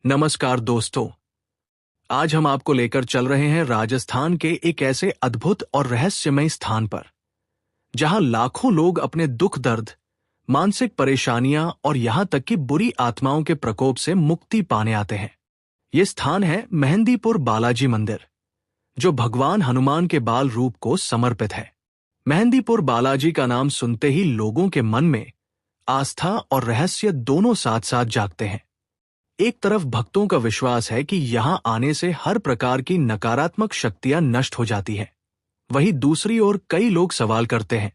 नमस्कार दोस्तों। आज हम आपको लेकर चल रहे हैं राजस्थान के एक ऐसे अद्भुत और रहस्यमय स्थान पर, जहां लाखों लोग अपने दुख दर्द, मानसिक परेशानियां और यहां तक कि बुरी आत्माओं के प्रकोप से मुक्ति पाने आते हैं। ये स्थान है मेहंदीपुर बालाजी मंदिर, जो भगवान हनुमान के बाल रूप को समर्पित है। मेहंदीपुर बालाजी का नाम सुनते ही लोगों के मन में आस्था और रहस्य दोनों साथ साथ जागते हैं। एक तरफ भक्तों का विश्वास है कि यहां आने से हर प्रकार की नकारात्मक शक्तियां नष्ट हो जाती हैं। वहीं दूसरी ओर कई लोग सवाल करते हैं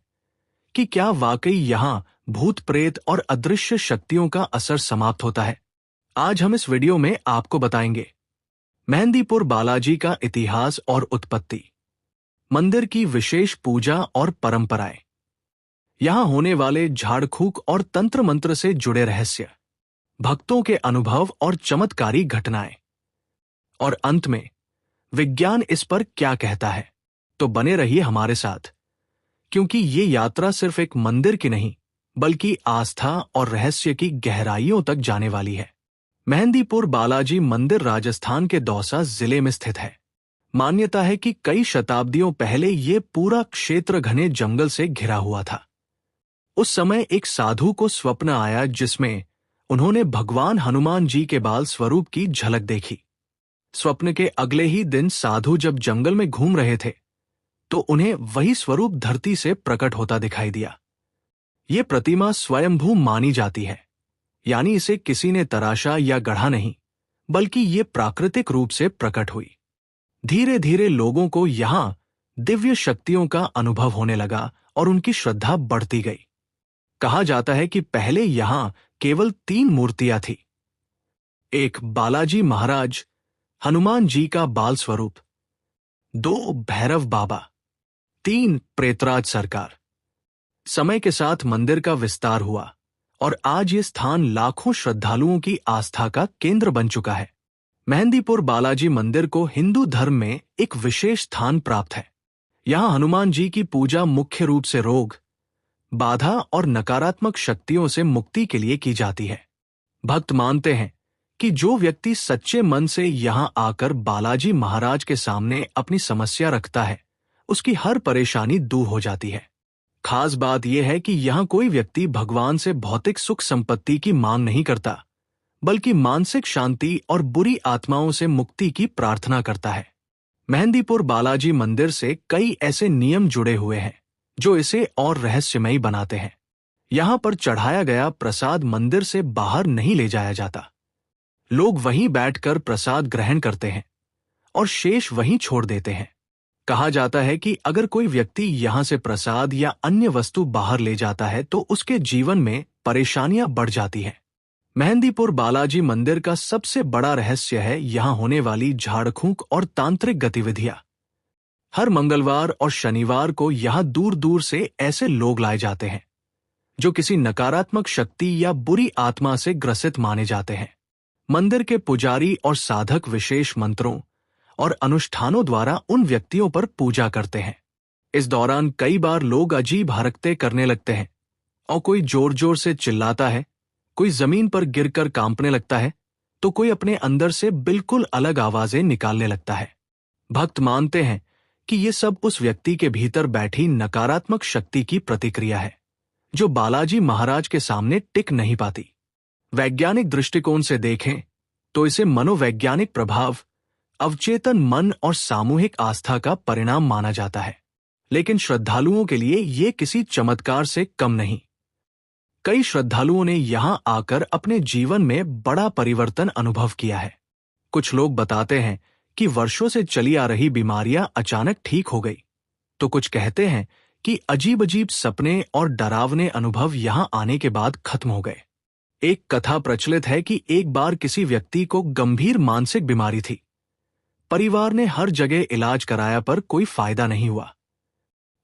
कि क्या वाकई यहां भूत प्रेत और अदृश्य शक्तियों का असर समाप्त होता है। आज हम इस वीडियो में आपको बताएंगे मेहंदीपुर बालाजी का इतिहास और उत्पत्ति, मंदिर की विशेष पूजा और परंपराएं, यहां होने वाले झाड़ फूक और तंत्र मंत्र से जुड़े रहस्य, भक्तों के अनुभव और चमत्कारी घटनाएं, और अंत में विज्ञान इस पर क्या कहता है। तो बने रहिए हमारे साथ, क्योंकि ये यात्रा सिर्फ एक मंदिर की नहीं, बल्कि आस्था और रहस्य की गहराइयों तक जाने वाली है। मेहंदीपुर बालाजी मंदिर राजस्थान के दौसा जिले में स्थित है। मान्यता है कि कई शताब्दियों पहले ये पूरा क्षेत्र घने जंगल से घिरा हुआ था। उस समय एक साधु को स्वप्न आया, जिसमें उन्होंने भगवान हनुमान जी के बाल स्वरूप की झलक देखी। स्वप्न के अगले ही दिन साधु जब जंगल में घूम रहे थे, तो उन्हें वही स्वरूप धरती से प्रकट होता दिखाई दिया। ये प्रतिमा स्वयंभू मानी जाती है, यानी इसे किसी ने तराशा या गढ़ा नहीं, बल्कि ये प्राकृतिक रूप से प्रकट हुई। धीरे धीरे लोगों को यहां दिव्य शक्तियों का अनुभव होने लगा और उनकी श्रद्धा बढ़ती गई। कहा जाता है कि पहले यहां केवल 3 मूर्तियां थी। एक बालाजी महाराज, हनुमान जी का बाल स्वरूप, 2 भैरव बाबा, 3 प्रेतराज सरकार। समय के साथ मंदिर का विस्तार हुआ और आज ये स्थान लाखों श्रद्धालुओं की आस्था का केंद्र बन चुका है। मेहंदीपुर बालाजी मंदिर को हिंदू धर्म में एक विशेष स्थान प्राप्त है। यहां हनुमान जी की पूजा मुख्य रूप से रोग, बाधा और नकारात्मक शक्तियों से मुक्ति के लिए की जाती है। भक्त मानते हैं कि जो व्यक्ति सच्चे मन से यहां आकर बालाजी महाराज के सामने अपनी समस्या रखता है, उसकी हर परेशानी दूर हो जाती है। खास बात यह है कि यहां कोई व्यक्ति भगवान से भौतिक सुख संपत्ति की मांग नहीं करता, बल्कि मानसिक शांति और बुरी आत्माओं से मुक्ति की प्रार्थना करता है। मेहंदीपुर बालाजी मंदिर से कई ऐसे नियम जुड़े हुए हैं जो इसे और रहस्यमयी बनाते हैं। यहां पर चढ़ाया गया प्रसाद मंदिर से बाहर नहीं ले जाया जाता। लोग वहीं बैठकर प्रसाद ग्रहण करते हैं और शेष वहीं छोड़ देते हैं। कहा जाता है कि अगर कोई व्यक्ति यहां से प्रसाद या अन्य वस्तु बाहर ले जाता है तो उसके जीवन में परेशानियां बढ़ जाती हैं। मेहंदीपुर बालाजी मंदिर का सबसे बड़ा रहस्य है यहां होने वाली झाड़ फूक और तांत्रिक गतिविधियां। हर मंगलवार और शनिवार को यहां दूर दूर से ऐसे लोग लाए जाते हैं जो किसी नकारात्मक शक्ति या बुरी आत्मा से ग्रसित माने जाते हैं। मंदिर के पुजारी और साधक विशेष मंत्रों और अनुष्ठानों द्वारा उन व्यक्तियों पर पूजा करते हैं। इस दौरान कई बार लोग अजीब हरकतें करने लगते हैं, और कोई जोर जोर से चिल्लाता है, कोई जमीन पर गिरकर कांपने लगता है, तो कोई अपने अंदर से बिल्कुल अलग आवाजें निकालने लगता है। भक्त मानते हैं कि ये सब उस व्यक्ति के भीतर बैठी नकारात्मक शक्ति की प्रतिक्रिया है, जो बालाजी महाराज के सामने टिक नहीं पाती। वैज्ञानिक दृष्टिकोण से देखें तो इसे मनोवैज्ञानिक प्रभाव, अवचेतन मन और सामूहिक आस्था का परिणाम माना जाता है। लेकिन श्रद्धालुओं के लिए ये किसी चमत्कार से कम नहीं। कई श्रद्धालुओं ने यहां आकर अपने जीवन में बड़ा परिवर्तन अनुभव किया है। कुछ लोग बताते हैं कि वर्षों से चली आ रही बीमारियां अचानक ठीक हो गई, तो कुछ कहते हैं कि अजीब अजीब सपने और डरावने अनुभव यहां आने के बाद खत्म हो गए। एक कथा प्रचलित है कि एक बार किसी व्यक्ति को गंभीर मानसिक बीमारी थी। परिवार ने हर जगह इलाज कराया पर कोई फायदा नहीं हुआ।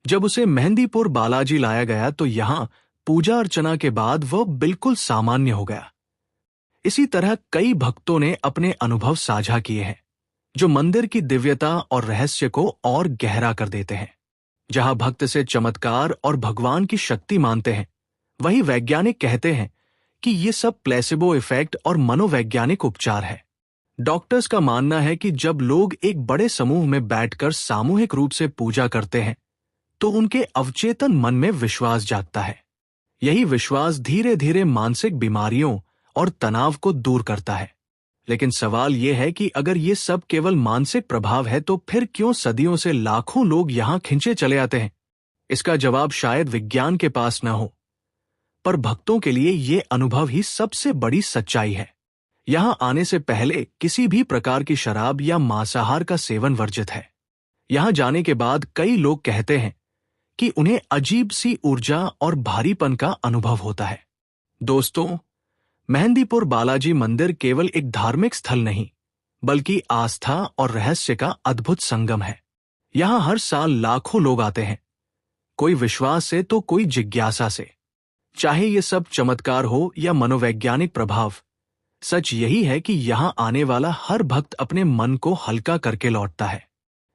जब उसे मेहंदीपुर बालाजी लाया गया तो यहां पूजा अर्चना के बाद वह बिल्कुल सामान्य हो गया। इसी तरह कई भक्तों ने अपने अनुभव साझा किए हैं, जो मंदिर की दिव्यता और रहस्य को और गहरा कर देते हैं। जहां भक्त से चमत्कार और भगवान की शक्ति मानते हैं, वहीं वैज्ञानिक कहते हैं कि ये सब प्लेसिबो इफेक्ट और मनोवैज्ञानिक उपचार है। डॉक्टर्स का मानना है कि जब लोग एक बड़े समूह में बैठकर सामूहिक रूप से पूजा करते हैं तो उनके अवचेतन मन में विश्वास जागता है। यही विश्वास धीरे धीरे मानसिक बीमारियों और तनाव को दूर करता है। लेकिन सवाल यह है कि अगर ये सब केवल मानसिक प्रभाव है तो फिर क्यों सदियों से लाखों लोग यहां खिंचे चले आते हैं? इसका जवाब शायद विज्ञान के पास न हो, पर भक्तों के लिए ये अनुभव ही सबसे बड़ी सच्चाई है। यहां आने से पहले किसी भी प्रकार की शराब या मांसाहार का सेवन वर्जित है। यहां जाने के बाद कई लोग कहते हैं कि उन्हें अजीब सी ऊर्जा और भारीपन का अनुभव होता है। दोस्तों, मेहंदीपुर बालाजी मंदिर केवल एक धार्मिक स्थल नहीं, बल्कि आस्था और रहस्य का अद्भुत संगम है। यहां हर साल लाखों लोग आते हैं, कोई विश्वास से तो कोई जिज्ञासा से। चाहे ये सब चमत्कार हो या मनोवैज्ञानिक प्रभाव, सच यही है कि यहां आने वाला हर भक्त अपने मन को हल्का करके लौटता है।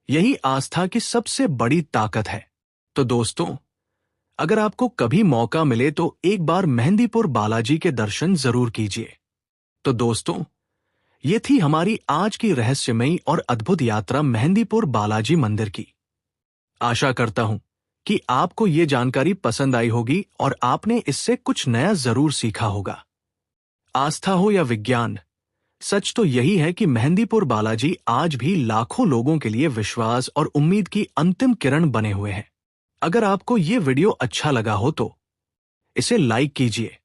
यही आस्था की सबसे बड़ी ताकत है। तो दोस्तों, अगर आपको कभी मौका मिले तो एक बार मेहंदीपुर बालाजी के दर्शन जरूर कीजिए। तो दोस्तों, ये थी हमारी आज की रहस्यमयी और अद्भुत यात्रा मेहंदीपुर बालाजी मंदिर की। आशा करता हूं कि आपको ये जानकारी पसंद आई होगी और आपने इससे कुछ नया जरूर सीखा होगा। आस्था हो या विज्ञान, सच तो यही है कि मेहंदीपुर बालाजी आज भी लाखों लोगों के लिए विश्वास और उम्मीद की अंतिम किरण बने हुए हैं। अगर आपको ये वीडियो अच्छा लगा हो तो इसे लाइक कीजिए,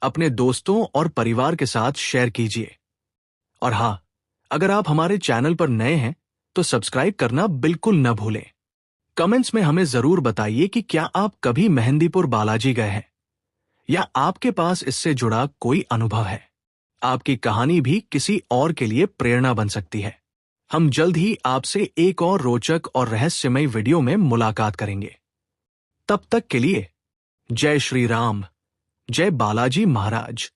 अपने दोस्तों और परिवार के साथ शेयर कीजिए। और हाँ, अगर आप हमारे चैनल पर नए हैं तो सब्सक्राइब करना बिल्कुल न भूलें। कमेंट्स में हमें जरूर बताइए कि क्या आप कभी मेहंदीपुर बालाजी गए हैं या आपके पास इससे जुड़ा कोई अनुभव है। आपकी कहानी भी किसी और के लिए प्रेरणा बन सकती है। हम जल्द ही आपसे एक और रोचक और रहस्यमय वीडियो में मुलाकात करेंगे। तब तक के लिए जय श्री राम, जय बालाजी महाराज।